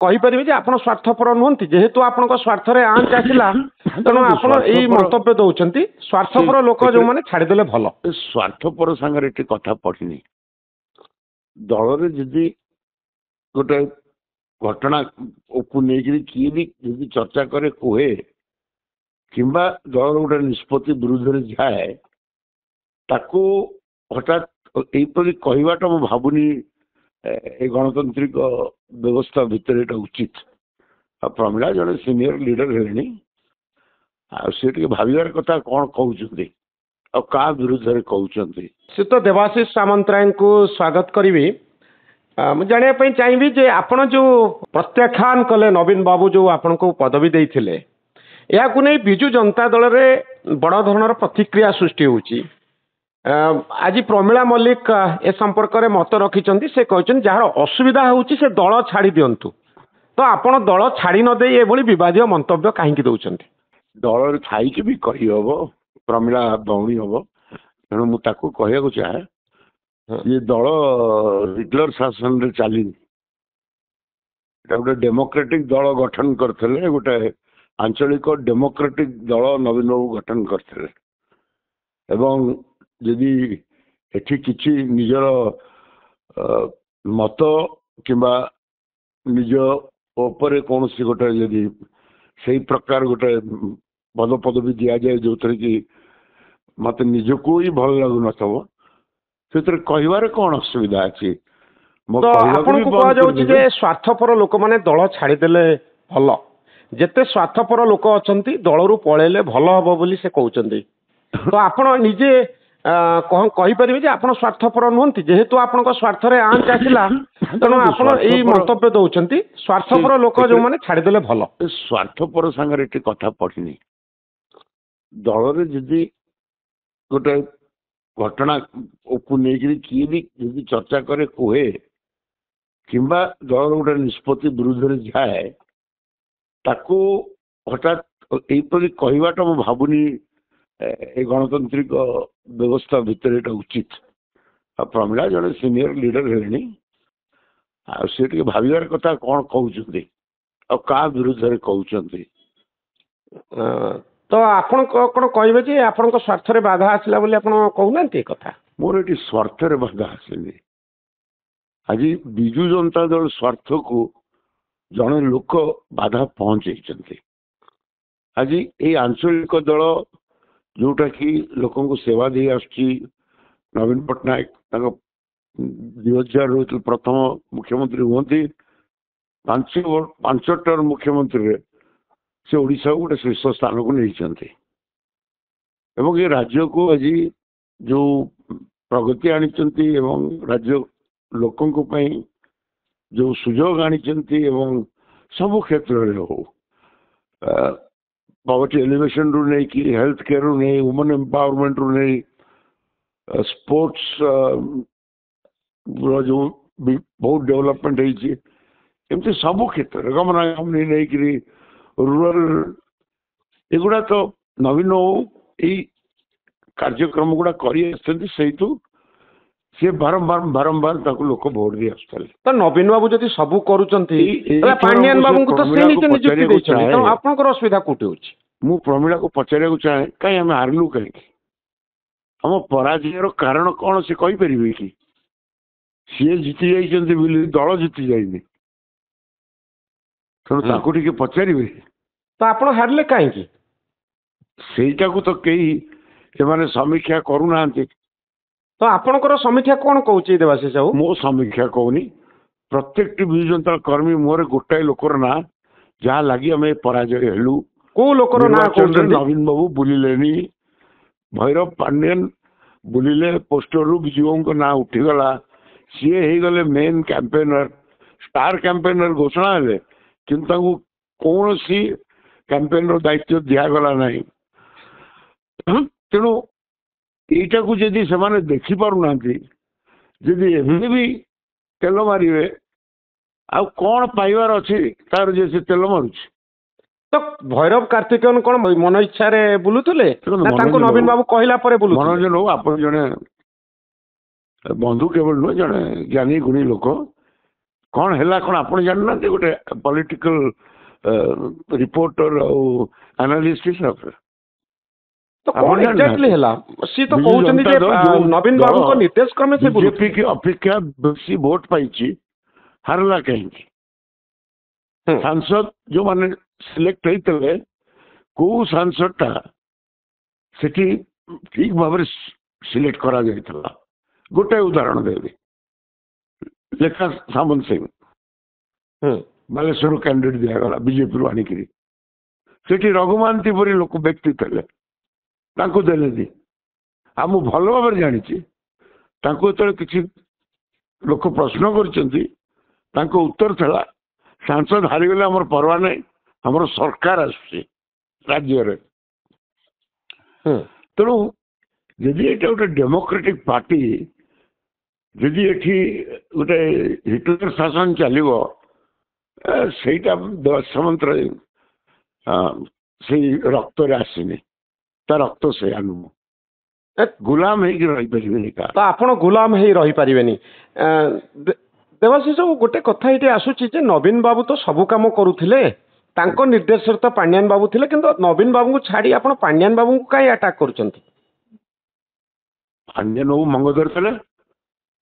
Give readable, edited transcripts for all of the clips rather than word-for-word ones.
कहीपर जे आप स्वार्थपर नुहति जेहेतु आपण स्वार्थरे आंच आसला तेणु आप मंतव्य दौरान स्वार्थपर लोक जो मैंने छाड़देले भल स्वार्थपर सांगे कथा पड़नी दल जदि गोटे घटना को लेकर किए भी जब चर्चा करे कहे कि दल गोटे निष्पत्ति विरुद्ध जाए ताको हठात यहीपरि कहवाटा मु भावुनी गणतांत्रिक व्यवस्था भितर एटा उचित आ प्रमिला जड़े सीनियर लीडर है टे भावार कथा कौन कहते क्या विरुद्ध कहते से तो देवाशीष सामंतराय को स्वागत करी मुझे जानापी चाहिए जे आपण जो प्रत्याख्यान कले नवीन बाबू जो आपण को पदवी देते या विजु जनता दल में बड़ धरण प्रतिक्रिया सृष्टि होची आज प्रमिला मल्लिक ए संपर्क में मत रखिंट से कहते जार असुविधा होची से दल छाड़ी दिंतु तो आपण दल छाड़ी नदे ये विवाद मंतव्य कहीं दौरान दल थी भी कही हम प्रमिला दौड़ी हम तेणु मुझे कहू चाहे ये दल हिटलर शासन रे चली गोटे डेमोक्रेटिक दल गठन करते गोटे आंचलिक डेमोक्रेटिक दल नवीन बाबू गठन करते एवं जदि एठी किछि निजर मत किंबा निज उपरे कौन सी गोटे जदि सही प्रकार गोटे पद पदवी दि जाए जो थे कि मत निजको ही भल लगु नथबो से कहबार कौन असुविधा अच्छी स्वार्थपर लोक मैंने दल छाड़देले भल जेते स्वार्थपर लोक अच्छा दल रू पलैले भल हम बोली से कहते तो आपण निजे कहीपर जे आप स्वार्थपर नुहति जेहेतु आपण स्वार्थरे आंच आसला तेणु आप मंतव्य दौरान स्वार्थपर लोक जो मैंने छाड़देले भल स्वार्थपर सांगे कथा पड़नी दल जदि गोटे घटना को लेकर किए भी जब चर्चा करे कहे कि दल गोटे निष्पत्ति विरुद्ध जाए ताको हठात यहीपरि कहवाटा मु भावुनी गणतांत्रिक व्यवस्था भितर एटा उचित आ प्रमिला जड़े सीनियर लीडर है टे भावार कथा कौन कहते क्या विरुद्ध कहते तो आपण कौन कहे जे आपण स्वार्थरे बाधा आसला बोली आपण कहूना कथा मोर ये स्वार्थरे बाधा आसनी आज विजु जनता दल स्वार्थ को जड़े लोक बाधा पहुंचे आज ये आंचलिक दल जोटा कि लोक सेवा दे आसुची नवीन पट्टनायक 2000 प्रथम मुख्यमंत्री हुए 5 टर्म मुख्यमंत्री से ओडिशा को गोटे शीर्ष स्थान को नहीं एवं ये राज्य को आज जो प्रगति आनी राज्य लोकों जो सुजोग आनी सब क्षेत्र में हो पॉवर्टी एलिवेशन रू नहीं कि हेल्थ केयर रू नहीं वुमेन एम्पावरमेंट रू नहीं स्पोर्ट्स जो बहुत डेवलपमेंट होती सब क्षेत्र गमनागमन नहीं कि रूरल एगुड़ा तो नवीन यही कार्यक्रम गुड़ा कर सी बारंबार बारंबार लोक भोट दी आसते तो नवीन बाबू जब सब करुँचन बाबू को तो आपंकर असुविधा कौटी हो मु प्रमिला को पचार चाहे कहीं आम हारलु कहीं आम पराजयर कारण कौन से कहीपर कि सी जीति जाइए दल जीति जाइए तेणु पचारे तो आप हारे कहीं सेटा को तो कई से समीक्षा करूना तो आपणकर समीक्षा कौन कहूँ देवाशीष बाबू मो समीक्षा कहूनी प्रत्येक विजु जनता कर्मी मोहर गोटाए लोकर ना जहाँ लगी आम पराजय हेलु को लोकर ना नवीन बाबू बुलिलेनी भैरव पांडियन बुलिले पोस्टर रू विजु ना उठीगला सी हो गले मेन कैंपेनर स्टार कैंपेनर घोषणा हेले किंतु कौन सी कैंपेन दायित्व दिगला ना तेणु यहीटा को जदि से देखी पारना जदि एवं भी तेल मारे आ कौन पाइबार अच्छी तार जे से तेल मारुच तो भैरव कार्तिकेयन कौन मन इच्छा बुलुले नवीन बाबू कहला मनोरंजन हो आप जड़े बंधु केवल नुह जड़े ज्ञानी गुणी लोक कौन है कौन आप जानना गोटे पॉलिटिकल रिपोर्टर और एनालिस्ट हिसाब से तो कौन एग्जैक्टली है सी तो कहउछन्ती जे नवीन बाबू को निर्देश क्रमे से बीजेपी की अपेक्षा बेसी वोट पाई हारला कहीं सांसद जो माने सिलेक्ट होते को सांसदटा सेठी ठीक भाव सिलेक्ट करा जाइथला गोटे उदाहरण देवी लेखा सामंत सिंह बालेश्वर कैंडिडेट दिगला बीजेपी आणिकी सेठी रघुमांती परी लोक व्यक्ति थे देलेनी आ मु भल भाव जानी जो किसी लोक प्रश्न कर उत्तर था सांसद हारीगले आमर परवा नहीं आमर सरकार आसुची राज्य तेणु जदि ये गोटे डेमोक्रेटिक पार्टी जदि ये गोटे हिटलर शासन चलो सहीटा देशमंत्र से रक्त आसनी ता रक्त से गुलाम रही तो आपण गुलाम ही रही पारिबेनी देवाशीष गोटे कथा ये आसूची जे नवीन बाबू तो सबु काम करुथिले तांको निर्देश तो पांड्यान बाबू थिले किंतु नवीन बाबू को छाड़ी आपण पांड्यान बाबू को काई अटैक करूचंती पांड्यान बाबू मंगोदर थे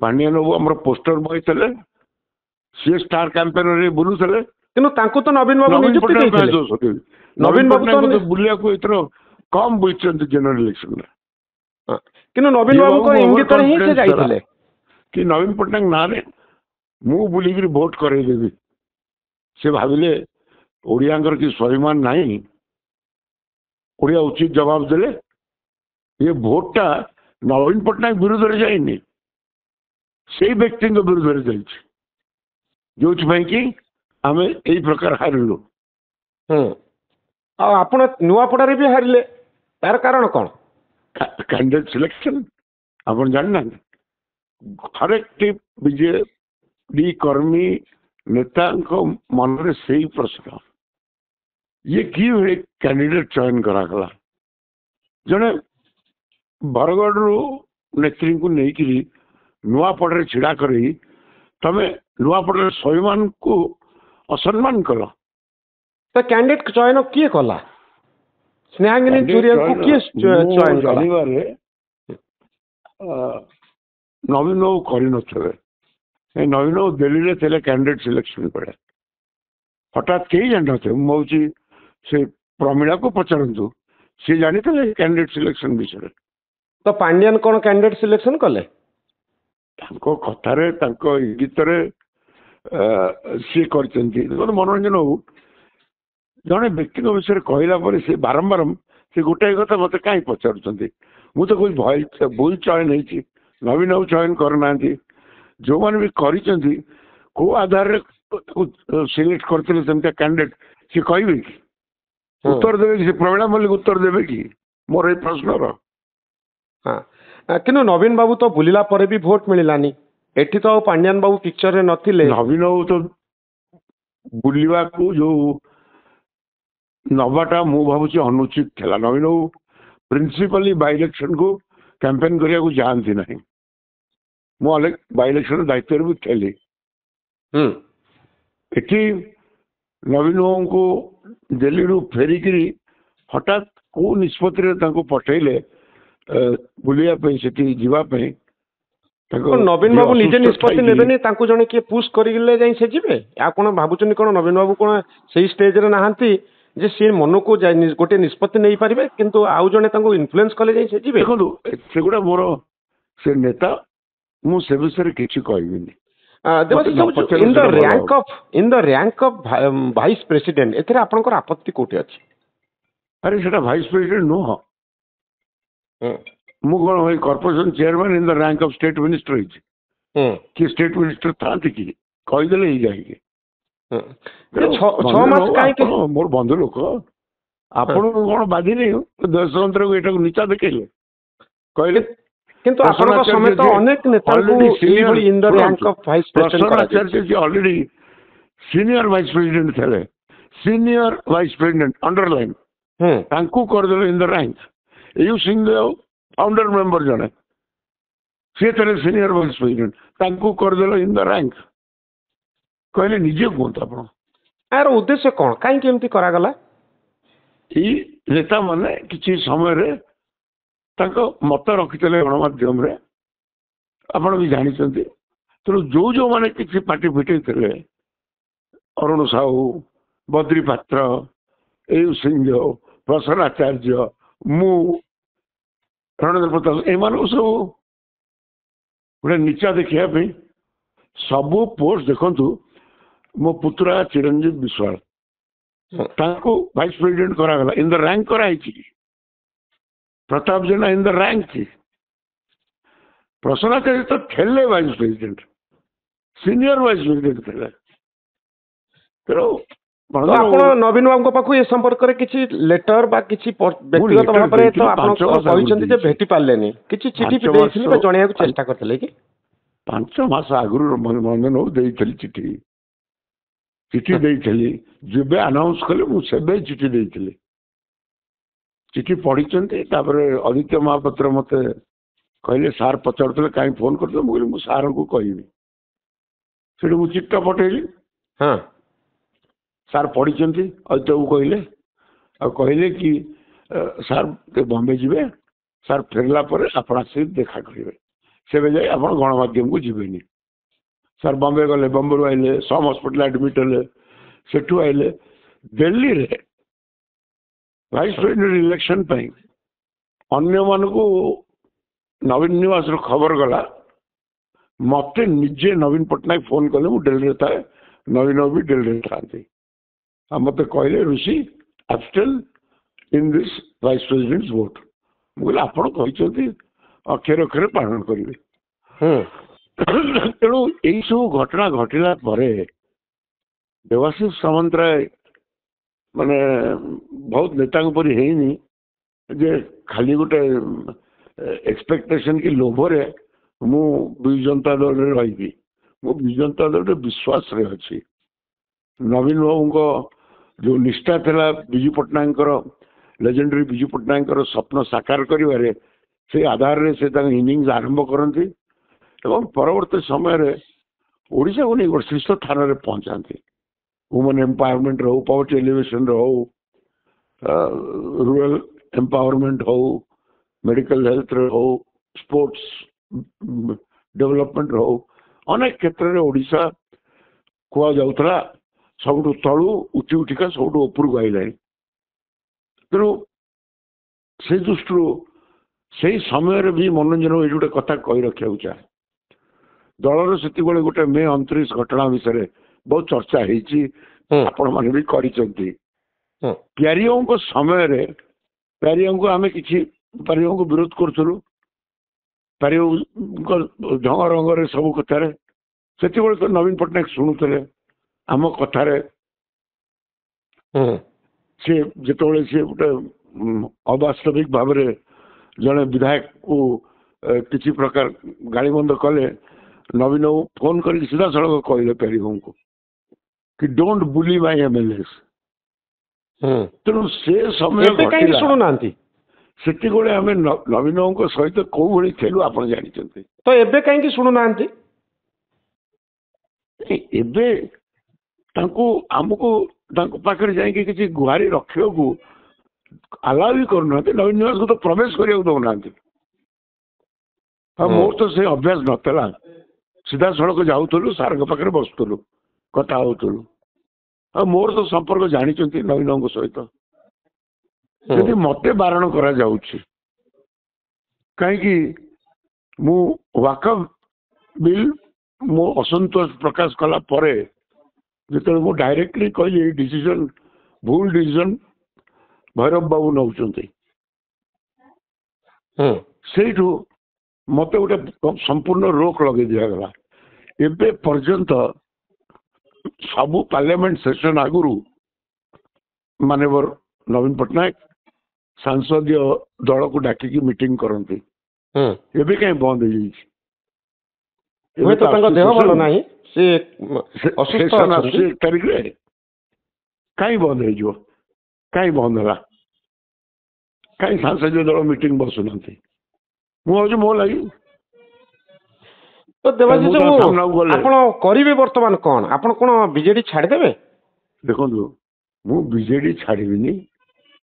पांड्यान बाबू हमर पोस्टर बॉय थे सी स्टार कैंपेन रे बुलु थे किंतु तांको तो नवीन बाबू नियुक्ति देथिले नवीन बाबू तो बुलिया को इतना कम बुझचंती जनरल इलेक्शन में किंतु नवीन बाबू को इंगित ही से जाइथिले कि नवीन पटनायक ना रे मु बुलिगिरी वोट करैदेवी से भाविले ओडियांकर की स्वाभिमान नहीं ओडिया उचित जवाब देले ये भोटटा नवीन पटनायक विरुद्ध रे जाइनी से व्यक्ति विरुद्ध रे जाइछि जो कि आम यही प्रकार हारिलु आपण नुआपड़ा भी हारिले तार कारण कौन कैंडिडेट सिलेक्शन आप जानना हर एक बीजेडी कर्मी नेता मन में से ही प्रश्न ये कि कैंडिडेट चयन करागला जड़े बरगढ़ रु नेत्री को लेकिन नुआपड़ा छिड़ा कर तमें नुआपड़ा स्वाभिमान को असम्मान कल तो कैंडिडेट चयन किए कला स्नेहांगिनी चुरिया को किए चयन कला नवीन बाबू कर नवीन बाबू दिल्ली थे कैंडिडेट सिलेक्शन पड़े हठात कहीं जान थे मुझे से प्रमीला को पचारतु सी जानी थे कैंडिडेट सिलेक्शन विषय तो पांड्यान कौन कैंडिडेट सिलेक्शन कले कथार इंगित सी कर मनोरंजन बाबू जड़े व्यक्ति विषय कहला से बारंबार से गोटाए कथा मत कहीं पचार मु तो कोई भूल चयन हो नवीन बाबू चयन करना जो मैंने भी कर आधार सिलेक्ट करते कैंडिडेट सी कहे कि उत्तर देवे कि प्रवीणा मल्लिक उत्तर देवे कि मोर प्रश्न हाँ कि नवीन बाबू तो बुलिला परे भी भोट मिलानी एठी तो पांड्यान बाबू पिक्चर रे नथिले नवीन बाबू तो बुलिवा को जो नवाटा मु भावुची अनुचित थिला नवीन बाबू प्रिंसिपली बाय इलेक्शन को कैंपेन करिया को जानती नहीं मु अलग बाय इलेक्शन दायित्व भी थेली एठी नवीन बाबू को दिल्ली रु फेरिकी हठात को निष्पत्ति पठेले बुलिया जीवाई नवीन बाबू निजे निष्पत्ति नेबेनी तांको जने किए पुश करिले जाई से जिवे या कोन भाबुचनी कोन नवीन बाबू कोन सही स्टेज रे नाहंती जे से मन को गोटे निष्पत्ति नहीं पारिबे किंतु आउ जने तांको इन्फ्लुएंस कले जाई से जिवे देखो सेगुडा मोर से नेता मु से विषय किछि कहबिनी in the rank of vice president एथरे आपनकर आपत्ति कोठी अछि अरे सेटा वाइस प्रेसिडेंट नो मु कौन corporation chairman in the rank of state minister कि स्टेट मिनिस्टर था कि कहीदेले ही जाएगी मोर बंधु लोक आपण कौन बाधी नहीं देश मंत्री को एटा नीचा देखले कहले किंतु आपन समेत अनेक नेता को इन the rank of vice president already senior vice president थे सीनियर वाइस प्रेसिडेंट अंडरलाइन तांकू कर देले इन the rank you Singhdeo founder member जने सी थे सीनियर वाइस प्रेसिडेंट तांकू कर देले इन द रैंक କହିଲେ ନିଜେ କୁହନ୍ତୁ ଆପଣ। ଏହାର ଉଦ୍ଦେଶ୍ୟ କ'ଣ, କାହିଁକି ଏମିତି କରାଗଲା? ଏଇ ନେତା ମାନେ କିଛି ସମୟରେ ତାଙ୍କ ମତ ରଖିଥିଲେ ଗଣମାଧ୍ୟମରେ, ଆପଣ ବି ଜାଣିଛନ୍ତି। ତେଣୁ ଯୋଉମାନେ କିଛି ପାଟି ଫିଟେଇଥିଲେ, ଅରୁଣ ସାହୁ, ବଦ୍ରି ପାତ୍ର, ଏୟୁ ସିଂହ, ପ୍ରସନ୍ନ ଆଚାର୍ଯ୍ୟ, ମୁଁ, ରଣେନ୍ଦ୍ର ପ୍ରତାପ, ଏମାନଙ୍କୁ ସବୁ ଗୋଟେ ନିଚା ଦେଖିବା ପାଇଁ ସବୁ ପୋଷ୍ଟ ଦେଖନ୍ତୁ। ମୋ ପୁତୁରା ଚିରଞ୍ଜୀବ ବିଶ୍ୱାଳ, ତାଙ୍କୁ ଭାଇସ୍ ପ୍ରେସିଡେଣ୍ଟ କରାଗଲା, ଇନ୍ ଦ ରାଙ୍କ କରାହେଇଛି। Pratap Jena in the rank, Prasanna Acharya ତ ଥିଲେ vice president, senior vice president ଥିଲେ। ତେଣୁ ଆପଣ ନବୀନ ବାବୁଙ୍କ ପାଖକୁ ଏ ସମ୍ପର୍କରେ କିଛି ଲେଟର ବା କିଛି ବ୍ୟକ୍ତିଗତ ଭାବରେ ତ ଆପଣ କହିଛନ୍ତି ଯେ ଭେଟି ପାରିଲେନି, କିଛି ଚିଠି ଦେଇଥିଲେ ବା ଜଣେଇବାକୁ ଚେଷ୍ଟା କରିଥିଲେ କି? 5 ମାସ ଆଗରୁ ମନେ ନଉ ଦେଇଥିଲି ଚିଠି ଦେଇଥିଲି। ଯେବେ ଆନାଉନ୍ସ କଲେ ମୁଁ ସେବେ ଚିଠି ଦେଇଥିଲି। ଚିଠି ପଢିଛନ୍ତି। ତାପରେ ଅଦିତ୍ୟ ମହାପାତ୍ର ମତେ କହିଲେ, ସାର୍ ପଚାରୁଥିଲେ କାହିଁ ଫୋନ କରିଥିଲେ। ମୁଁ କହିଲି ମୁଁ ସାର୍ଙ୍କୁ କହିବି। ସେଠୁ ମୁଁ ଚିଠିଟା ପଠେଇଲି। ହଁ, ସାର୍ ପଢିଛନ୍ତି, ଅଦିତ୍ୟକୁ କହିଲେ, ଆଉ କହିଲେ କି ସାର୍ ବମ୍ବେ ଯିବେ, ସାର୍ ଫେରିଲା ପରେ ଆପଣ ଆସିକି ଦେଖା କରିବେ, ସେବେ ଯାଇ ଆପଣ ଗଣମାଧ୍ୟମକୁ ଯିବେନି। ସାର୍ ବମ୍ବେ ଗଲେ, ବମ୍ବେରୁ ଆଇଲେ, ସମ୍ ହସ୍ପିଟାଲ ଆଡମିଟ୍ ହେଲେ, ସେଠୁ ଆଇଲେ। ଦିଲ୍ଲୀରେ ଭାଇସ୍ ପ୍ରେସିଡେଣ୍ଟ ଇଲେକ୍ସନ ପାଇଁ ଅନ୍ୟମାନଙ୍କୁ ନବୀନ ନିବାସରୁ ଖବର ଗଲା, ମତେ ନିଜେ ନବୀନ ପଟ୍ଟନାୟକ ଫୋନ କଲେ। ମୁଁ ଦିଲ୍ଲୀରେ ଥାଏ, ନବୀନ ବି ଦିଲ୍ଲୀରେ ଥାନ୍ତି। ଆଉ ମତେ କହିଲେ, Rishi abstain in this vice president vote. ମୁଁ କହିଲି ଆପଣ କହିଛନ୍ତି, ଅକ୍ଷରେ ଅକ୍ଷରେ ପାଳନ କରିବେ। ତେଣୁ ଏଇସବୁ ଘଟଣା ଘଟିଲା ପରେ ଦେବାଶିଷ ସାମନ୍ତରାୟ ମାନେ ବହୁତ ନେତାଙ୍କ ପରି ହେଇନି ଯେ ଖାଲି ଗୋଟେ ଏକ୍ସପେକ୍ଟେସନ କି ଲୋଭରେ ମୁଁ ବିଜୁ ଜନତା ଦଳରେ ରହିବି। ମୁଁ ବିଜୁ ଜନତା ଦଳରେ ବିଶ୍ୱାସରେ ଅଛି। ନବୀନ ବାବୁଙ୍କ ଯୋଉ ନିଷ୍ଠା ଥିଲା ବିଜୁ ପଟ୍ଟନାୟକଙ୍କର, ଲେଜେଣ୍ଡାରୀ ବିଜୁ ପଟ୍ଟନାୟକଙ୍କର ସ୍ୱପ୍ନ ସାକାର କରିବାରେ, ସେଇ ଆଧାରରେ ସେ ତାଙ୍କ ଇନିଂସ ଆରମ୍ଭ କରନ୍ତି ଏବଂ ପରବର୍ତ୍ତୀ ସମୟରେ ଓଡ଼ିଶାକୁ ନେଇ ଗୋଟେ ଶୀର୍ଷ ସ୍ଥାନରେ ପହଞ୍ଚାନ୍ତି। ୱୁମେନ୍ ଏମ୍ପାୱାରମେଣ୍ଟରେ ହଉ, ପଭର୍ଟି ଏଲିଭେସନରେ ହଉ, ରୁରାଲ ଏମ୍ପାୱାରମେଣ୍ଟ ହଉ, ମେଡିକାଲ ହେଲ୍ଥରେ ହଉ, ସ୍ପୋର୍ଟସ ଡେଭଲପମେଣ୍ଟରେ ହଉ, ଅନେକ କ୍ଷେତ୍ରରେ ଓଡ଼ିଶା କୁହାଯାଉଥିଲା ସବୁଠୁ ତଳୁ ଉଠି ଉଠିକା ସବୁଠୁ ଉପରକୁ ଆଇଲାଣି। ତେଣୁ ସେଇ ଦୃଷ୍ଟିରୁ ସେଇ ସମୟରେ ବି ମନୋରଞ୍ଜନ ଏଇଠି ଗୋଟେ କଥା କହି ରଖିବାକୁ ଚାହେଁ। ଦଳର ସେତିକିବେଳେ ଗୋଟେ ମେ 29 ଘଟଣା ବିଷୟରେ ବହୁତ ଚର୍ଚ୍ଚା ହେଇଛି, ଆପଣମାନେ ବି କରିଛନ୍ତି। ପ୍ୟାରିଓଙ୍କ ସମୟରେ ପ୍ୟାରିଓଙ୍କୁ ଆମେ କିଛି ପ୍ୟାରିଓଙ୍କୁ ବିରୋଧ କରୁଥିଲୁ, ପ୍ୟାରିଓଙ୍କ ଢଙ୍ଗ ରଙ୍ଗରେ ସବୁ କଥାରେ। ସେତେବେଳେ ତ ନବୀନ ପଟ୍ଟନାୟକ ଶୁଣୁଥିଲେ ଆମ କଥାରେ। ସେ ଯେତେବେଳେ ସେ ଗୋଟେ ଅବାସ୍ତବିକ ଭାବରେ ଜଣେ ବିଧାୟକକୁ କିଛି ପ୍ରକାର ଗାଳିମନ୍ଦ କଲେ, ନବୀନକୁ ଫୋନ କରିକି ସିଧାସଳଖ କହିଲେ ପ୍ୟାରିଓଙ୍କୁ କି ଡୋଣ୍ଟ ବୁଲି ମାଇ ଏମଏଲଏସ୍। ତେଣୁ ସେ ସମୟ ଶୁଣୁନାହାନ୍ତି। ସେତିକିବେଳେ ଆମେ ନବୀନଙ୍କ ସହିତ କୋଉ ଭଳି ଥିଲୁ ଆପଣ ଜାଣିଛନ୍ତି। ତ ଏବେ କାହିଁକି ଶୁଣୁନାହାନ୍ତି? ଏବେ ଆମକୁ ତାଙ୍କ ପାଖରେ ଯାଇକି କିଛି ଗୁହାରି ରଖିବାକୁ ଆଲାଉ ବି କରୁନାହାନ୍ତି। ନବୀନ ନିବାସକୁ ତ ପ୍ରବେଶ କରିବାକୁ ଦଉନାହାନ୍ତି। ଆଉ ମୋର ତ ସେ ଅଭ୍ୟାସ ନଥିଲା। ସିଧାସଳଖ ଯାଉଥିଲୁ, ସାର୍ଙ୍କ ପାଖରେ ବସୁଥିଲୁ, କଥା ହଉଥିଲୁ। ଆଉ ମୋର ତ ସମ୍ପର୍କ ଜାଣିଛନ୍ତି ନବୀନଙ୍କ ସହିତ। ଯଦି ମତେ ବାରଣ କରାଯାଉଛି, କାହିଁକି ମୁଁ ୱାକଫ ବିଲ୍ ମୁଁ ଅସନ୍ତୋଷ ପ୍ରକାଶ କଲା ପରେ ଯେତେବେଳେ ମୁଁ ଡାଇରେକ୍ଟଲି କହିଲି ଏଇ ଡିସିଜନ ଭୁଲ ଡିସିଜନ ଭୈରବ ବାବୁ ନେଉଛନ୍ତି, ସେଇଠୁ ମତେ ଗୋଟେ ସମ୍ପୂର୍ଣ୍ଣ ରୋକ ଲଗେଇ ଦିଆଗଲା। ଏବେ ପର୍ଯ୍ୟନ୍ତ ସବୁ ପାର୍ଲାମେଣ୍ଟ ସେସନ ଆଗରୁ ମାନ୍ୟବର ନବୀନ ପଟ୍ଟନାୟକ ସାଂସଦୀୟ ଦଳକୁ ଡାକିକି ମିଟିଂ କରନ୍ତି। ଏବେ କାହିଁ ବନ୍ଦ ହେଇଯାଇଛି? ତାଙ୍କ ଦେହ ଭଲ ନାହିଁ, ସେ 1 ତାରିଖରେ କାହିଁ ବନ୍ଦ ହେଇଯିବ? କାହିଁ ବନ୍ଦ ହେଲା? କାହିଁ ସଂସଦୀୟ ଦଳ ମିଟିଂ ବସୁନାହାନ୍ତି? ମୁଁ ଭାବୁଛି ମୋ ଲାଗି ତ ଦେବାଶିଷ ମୁଁ ତା ବାବୁ ସାମ୍ନାକୁ ଗଲେ ଆପଣ କରିବେ ବର୍ତ୍ତମାନ କଣ ଆପଣ କଣ ବିଜେଡି ଛାଡ଼ିଦେବେ? ଦେଖନ୍ତୁ ମୁଁ ବିଜେଡି ଛାଡ଼ିବିନି।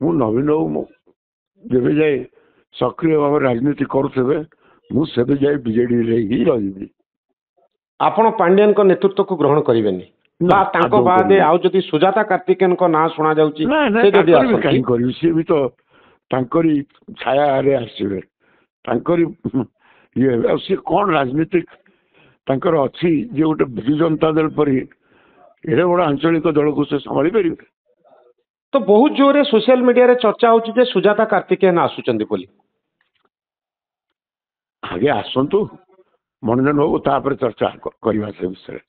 ମୁଁ ନବୀନ ବାବୁ ଯେବେ ଯାଏ ସକ୍ରିୟ ଭାବରେ ରାଜନୀତି କରୁଥିବେ ମୁଁ ସେବେ ଯାଏ ବିଜେଡିରେ ହିଁ ରହିବି। ଆପଣ ପାଣ୍ଡିଆନଙ୍କ ନେତୃତ୍ୱକୁ ଗ୍ରହଣ କରିବେନି ବା ତାଙ୍କ ଆଦୌ ବାଦେ କରିବିନି। ଆଉ ଯଦି ସୁଜାତା କାର୍ତ୍ତିକେୟନଙ୍କ ନାଁ ଶୁଣା ଯାଉଛି ନାଇଁ ସେ ନାଇଁ ଯଦି ତାଙ୍କର ବି ଆସନ୍ତି କାହିଁ କରିବି, ସିଏ ବି ତ ତାଙ୍କରି ଛାୟାରେ ଆସିବେ, ତାଙ୍କରି ଇଏ ହେବେ। ଆଉ ସିଏ କ'ଣ ରାଜନୀତିକ ତାଙ୍କର ଅଛି ଯେ ଗୋଟେ ବିଜୁ ଜନତା ଦଳ ପରି ଏଡ଼େ ବଡ଼ ଆଞ୍ଚଳିକ ଦଳକୁ ସେ ସମ୍ଭାଳି ପାରିବେ? ତ ବହୁତ ଜୋରରେ ସୋସିଆଲ ମିଡିଆରେ ଚର୍ଚ୍ଚା ହଉଛି ଯେ ସୁଜାତା କାର୍ତ୍ତିକେୟନ ଆସୁଛନ୍ତି ବୋଲି। ଆଗେ ଆସନ୍ତୁ ମନୋରଞ୍ଜନ ବାବୁ, ତାପରେ ଚର୍ଚ୍ଚା କରିବା ସେ ବିଷୟରେ।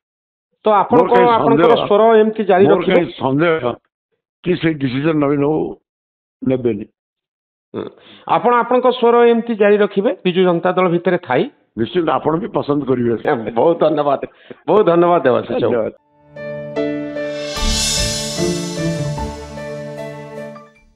ତ ଆପଣ ମୋର କଣ କାହିଁ ଆପଣଙ୍କର ସନ୍ଦେହ ସ୍ୱର ଏମିତି ଜାରି ମୋର ରଖିବେ? କାହିଁ ସନ୍ଦେହ କି ସେଇ ଡିସିଜନ ନବୀନ ବାବୁ ନେବେନି। ଆପଣ ଆପଣଙ୍କ ସ୍ୱର ଏମିତି ଜାରି ରଖିବେ ବିଜୁ ଜନତା ଦଳ ଭିତରେ ଥାଇ? ନିଶ୍ଚିତ ଆପଣ ବି ପସନ୍ଦ କରିବେ। ବହୁତ ଧନ୍ୟବାଦ ଦେବାଶିଷ ବାବୁ। ଧନ୍ୟବାଦ।